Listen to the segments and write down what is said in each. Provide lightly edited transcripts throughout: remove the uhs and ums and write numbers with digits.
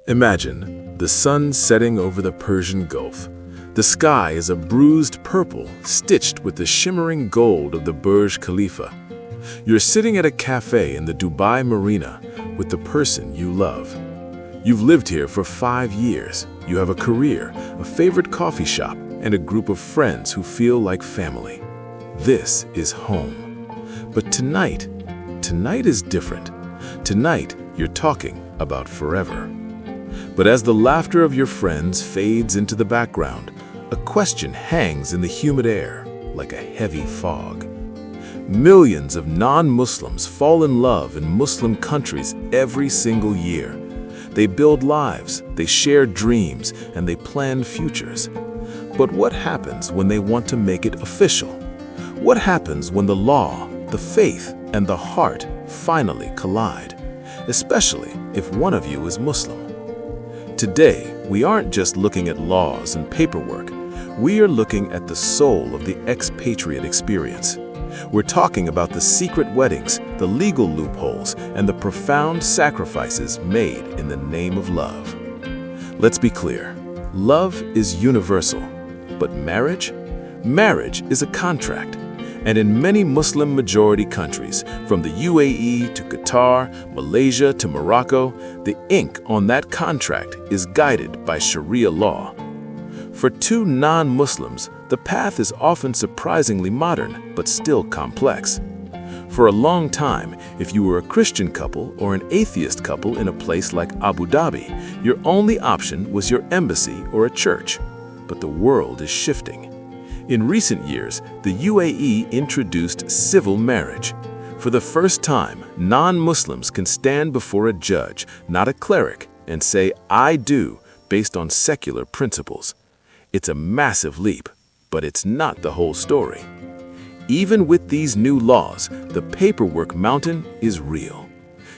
Imagine the sun setting over the Persian Gulf. The sky is a bruised purple stitched with the shimmering gold of the Burj Khalifa. You're sitting at a cafe in the Dubai Marina with the person you love. You've lived here for 5 years. You have a career, a favorite coffee shop, and a group of friends who feel like family. This is home. But tonight is different. Tonight, you're talking about forever. But as the laughter of your friends fades into the background, a question hangs in the humid air like a heavy fog. Millions of non-Muslims fall in love in Muslim countries every single year. They build lives, they share dreams, and they plan futures. But what happens when they want to make it official? What happens when the law, the faith, and the heart finally collide? Especially if one of you is Muslim. Today, we aren't just looking at laws and paperwork. We are looking at the soul of the expatriate experience. We're talking about the secret weddings, the legal loopholes, and the profound sacrifices made in the name of love. Let's be clear. Love is universal. But marriage? Marriage is a contract. And in many Muslim-majority countries, from the UAE to Qatar, Malaysia to Morocco, the ink on that contract is guided by Sharia law. For two non-Muslims, the path is often surprisingly modern, but still complex. For a long time, if you were a Christian couple or an atheist couple in a place like Abu Dhabi, your only option was your embassy or a church. But the world is shifting. In recent years, the UAE introduced civil marriage. For the first time, non-Muslims can stand before a judge, not a cleric, and say, "I do," based on secular principles. It's a massive leap, but it's not the whole story. Even with these new laws, the paperwork mountain is real.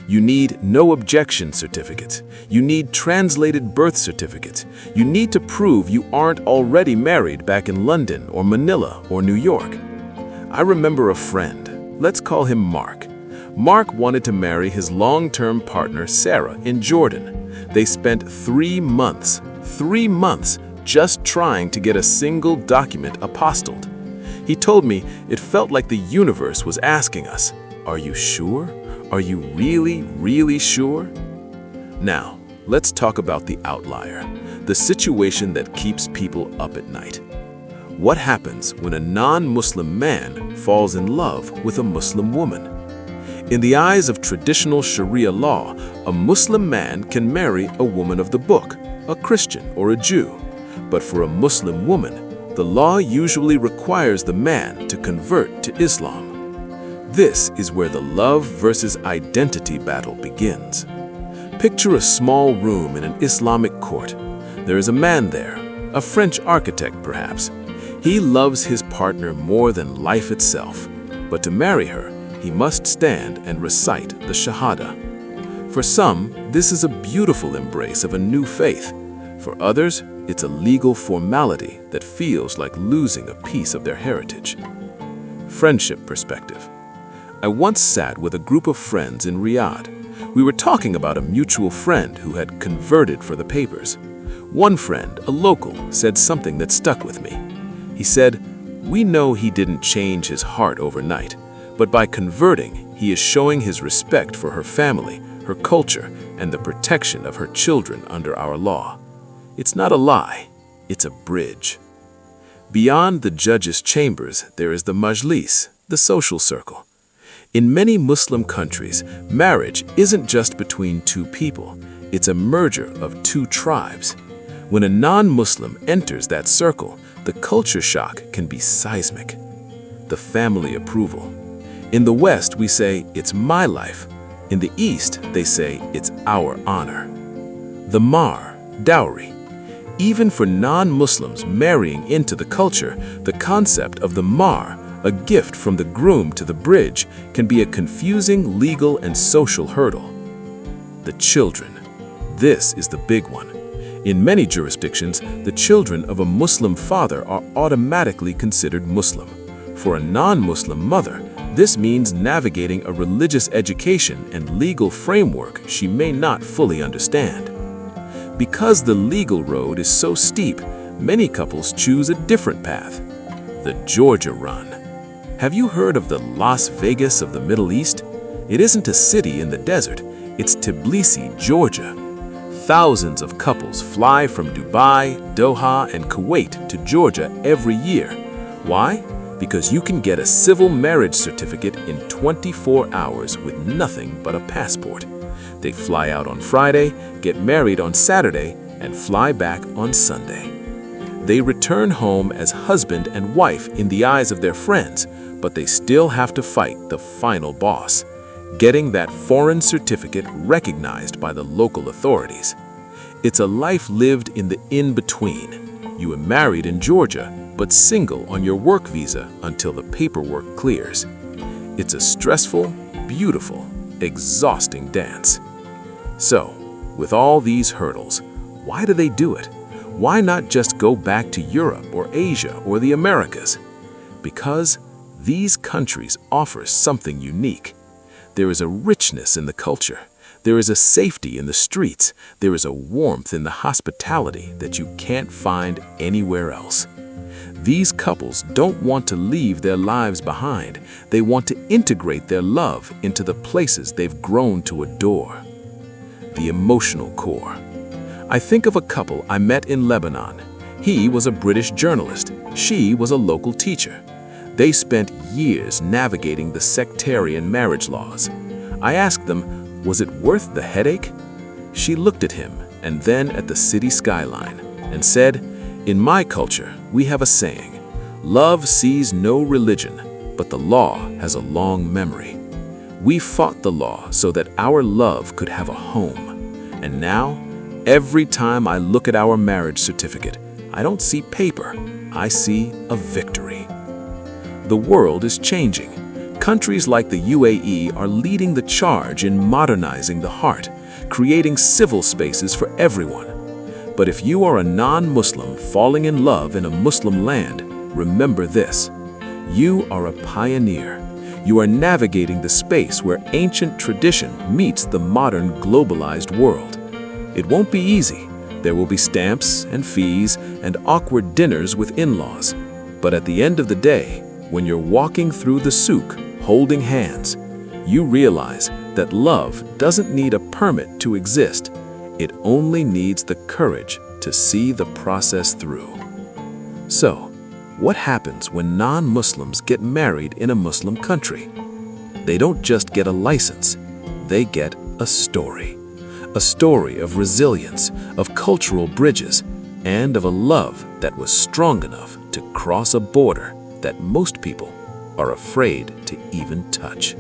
You need no objection certificates. You need translated birth certificates. You need to prove you aren't already married back in London or Manila or New York. I remember a friend, let's call him Mark. Mark wanted to marry his long-term partner Sarah in Jordan. They spent 3 months just trying to get a single document apostilled. He told me it felt like the universe was asking us, "Are you sure? Are you really sure?" Now, let's talk about the outlier, the situation that keeps people up at night. What happens when a non-Muslim man falls in love with a Muslim woman? In the eyes of traditional Sharia law, a Muslim man can marry a woman of the book, a Christian or a Jew. But for a Muslim woman, the law usually requires the man to convert to Islam. This is where the love versus identity battle begins. Picture a small room in an Islamic court. There is a man there, a French architect perhaps. He loves his partner more than life itself, but to marry her, he must stand and recite the Shahada. For some, this is a beautiful embrace of a new faith. For others, it's a legal formality that feels like losing a piece of their heritage. Friendship perspective. I once sat with a group of friends in Riyadh. We were talking about a mutual friend who had converted for the papers. One friend, a local, said something that stuck with me. He said, "We know he didn't change his heart overnight, but by converting, he is showing his respect for her family, her culture, and the protection of her children under our law." It's not a lie, it's a bridge. Beyond the judge's chambers, there is the majlis, the social circle. In many Muslim countries, marriage isn't just between two people, it's a merger of two tribes. When a non-Muslim enters that circle, the culture shock can be seismic. The family approval. In the West, we say, "It's my life." In the East, they say, "It's our honor." The mahr, dowry. Even for non-Muslims marrying into the culture, the concept of the mahr, a gift from the groom to the bridge, can be a confusing legal and social hurdle. The children. This is the big one. In many jurisdictions, the children of a Muslim father are automatically considered Muslim. For a non-Muslim mother, this means navigating a religious education and legal framework she may not fully understand. Because the legal road is so steep, many couples choose a different path, the Georgia Run. Have you heard of the Las Vegas of the Middle East? It isn't a city in the desert, it's Tbilisi, Georgia. Thousands of couples fly from Dubai, Doha, and Kuwait to Georgia every year. Why? Because you can get a civil marriage certificate in 24 hours with nothing but a passport. They fly out on Friday, get married on Saturday, and fly back on Sunday. They return home as husband and wife in the eyes of their friends, but they still have to fight the final boss, getting that foreign certificate recognized by the local authorities. It's a life lived in the in-between. You are married in Georgia, but single on your work visa until the paperwork clears. It's a stressful, beautiful, exhausting dance. So, with all these hurdles, why do they do it? Why not just go back to Europe or Asia or the Americas? Because these countries offer something unique. There is a richness in the culture. There is a safety in the streets. There is a warmth in the hospitality that you can't find anywhere else. These couples don't want to leave their lives behind. They want to integrate their love into the places they've grown to adore. The emotional core. I think of a couple I met in Lebanon. He was a British journalist. She was a local teacher. They spent years navigating the sectarian marriage laws. I asked them, was it worth the headache? She looked at him and then at the city skyline and said, "In my culture, we have a saying, love sees no religion, but the law has a long memory. We fought the law so that our love could have a home. And now, every time I look at our marriage certificate, I don't see paper, I see a victory." The world is changing. Countries like the UAE are leading the charge in modernizing the heart, creating civil spaces for everyone. But if you are a non-Muslim falling in love in a Muslim land, remember this. You are a pioneer. You are navigating the space where ancient tradition meets the modern globalized world. It won't be easy. There will be stamps and fees and awkward dinners with in-laws. But at the end of the day, when you're walking through the souk, holding hands, you realize that love doesn't need a permit to exist. It only needs the courage to see the process through. So, what happens when non-Muslims get married in a Muslim country? They don't just get a license, they get a story. A story of resilience, of cultural bridges, and of a love that was strong enough to cross a border that most people are afraid to even touch.